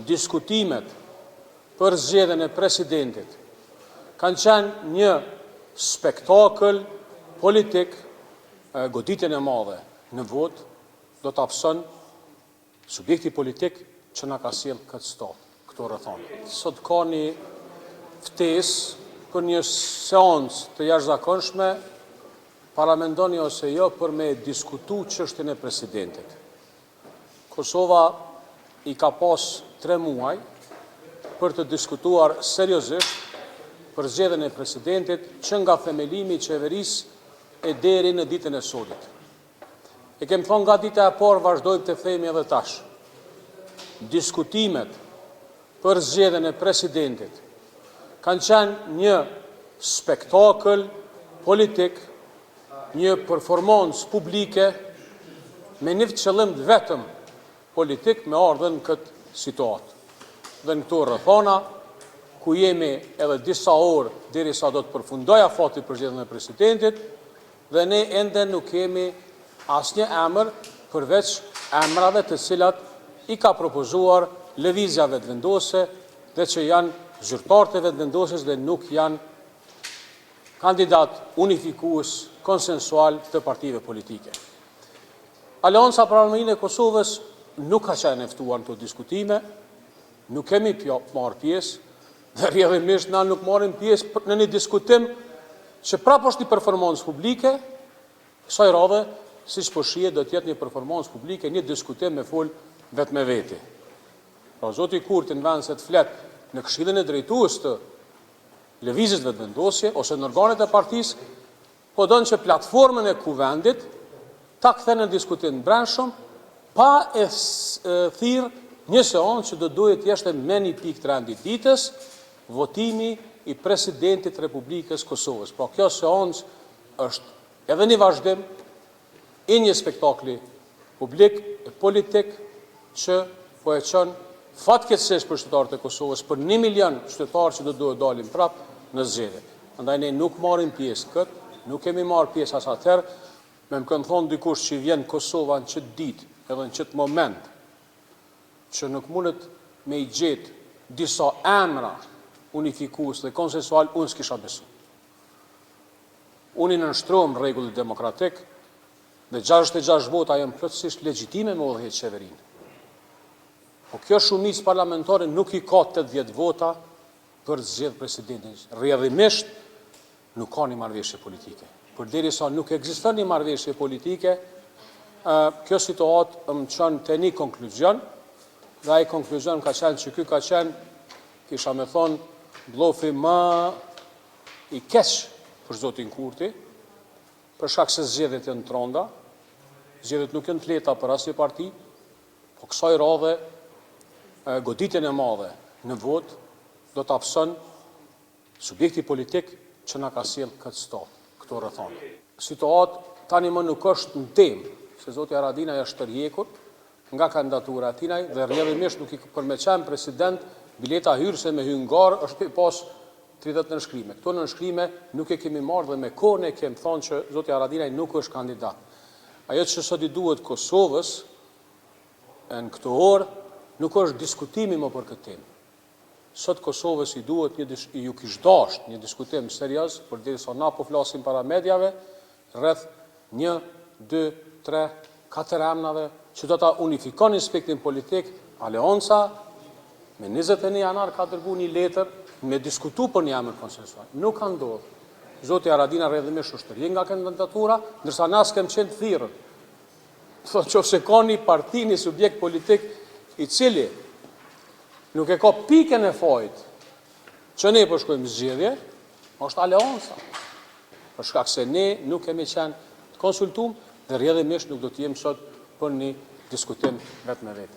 diskutimet për zgjedhjen e presidentit kanë qenë një spektakël politik, goditjen e madhe në vot do të hapëson subjekti politik që na ka sjell këto rrethana. Sot ka një ftesë për një seancë të jashtëzakonshme, paramendoni ose jo, për me diskutu çështjen e presidentit. Kosova i ka pas 3 muaj për të diskutuar seriozisht për zgjedhjen e presidentit që nga themelimi i qeverisë e deri në ditën e sotme. E kemi thonë nga dita e parë, vazhdojmë të themi edhe tash. Diskutimet për zgjedhjen e presidentit kanë qenë një spektakël politik, një performancë publike me një qëllim vetëm politik me ardhen këtë situatë. Dhe në këto rrethana, ku jemi edhe disa orë derisa do të përfundoj afati për zgjedhjen e presidentit, dhe ne ende nuk kemi asnjë emër përveç emrave të cilat i ka propozuar lëvizja vetëvendose dhe që janë zyrtarë të vetëvendosjes dhe nuk janë kandidat unifikues konsensual të partive politike. Aleanca për Armiqin e Kosovës nuk ka qenë e ftuar në këto diskutime, nuk kemi marrë pjesë dhe rrjedhimisht na nuk marrim pjesë në një diskutim që prapë është një performancë publike, kësaj radhe, siç po shihet, do të jetë një performancë publike, një diskutim me fol vetë me veti. Pra zoti Kurti në vend se të flet në Këshillin e Drejtues të lëvizjes vetëvendosje ose në organet e partisë, po don që platformën e kuvendit ta kthen në diskutim brendshëm, pa e thirr një seancë që do duhet të jetë me një pikë trendi ditës, votimi i presidentit të Republikës Kosovës. Pra kjo seancë është edhe një vazhdim i një spektakli publik e politik që po e çon fatkeqësisht për qytetarët e Kosovës, për 1 milion qytetarë që do duhet dalin prapë në zgjedhje. Andaj ne nuk marrim pjesë këtë, nuk kemi marrë pjesë as atëherë, me më kanë thonë dikush që vjen Kosova në çet ditë, edhe në çet moment, që nuk mundet me i gjetë disa emra unifikues dhe konsensual, unë s'kisha besu. Unë i nënshtruam rregullit demokratik dhe 66 vota janë plotësisht legjitime me udhëheq qeverinë. Po kjo shumicë parlamentare nuk i ka 80 vota për zgjedh presidentin. Rrjedhimisht nuk ka një marrëveshje politike. Përderisa nuk ekziston një marrëveshje politike, kjo situatë më çon te një konkluzion, dhe ai konkluzion ka qenë që ky ka qenë, kisha me thonë, blofi më i keq për zotin Kurti, për shkak se zgjedhjet janë tronda, zgjedhjet nuk janë të lehta për asnjë parti, po kësaj radhe goditjen e madhe në vot do të hapëson subjekti politik që na ka sjell këto rrethana. Situata tani më nuk është në temë, se zoti Haradinaj është tërhekur nga kandidatura e tij dhe rrjedhimisht nuk i përmeqen president bileta hyrëse me hyngar është pas 30 nënshkrime. Këto nënshkrime nuk e kemi marrë dhe me kohën e kemi thonë që zoti Haradinaj nuk është kandidat. Ajo që sot i duhet Kosovës në këto orë nuk është diskutimi më për këtë temë. Sot Kosovës i duhet ju kish dashur një diskutim serioz, përderisa na po flasim para mediave rreth 1, 2, 3, 4 emrave që do ta unifikojnë aspektin politik. Aleanca me 21 janar ka dërguar një letër me diskutu për një emër konsensual. Nuk ka ndodhur. Zoti Haradinaj rrjedhimisht është tërhequr nga kandidatura, ndërsa na s'kem qenë të thirrur. Thotë nëse ka një parti, një subjekt politik i cili nuk e ka pikën e fajit që ne po shkojmë zgjedhje, është Aleanca. Për shkak se ne nuk kemi qenë të konsultuar dhe rrjedhimisht nuk do të jemi sot për një diskutim vetë me vete.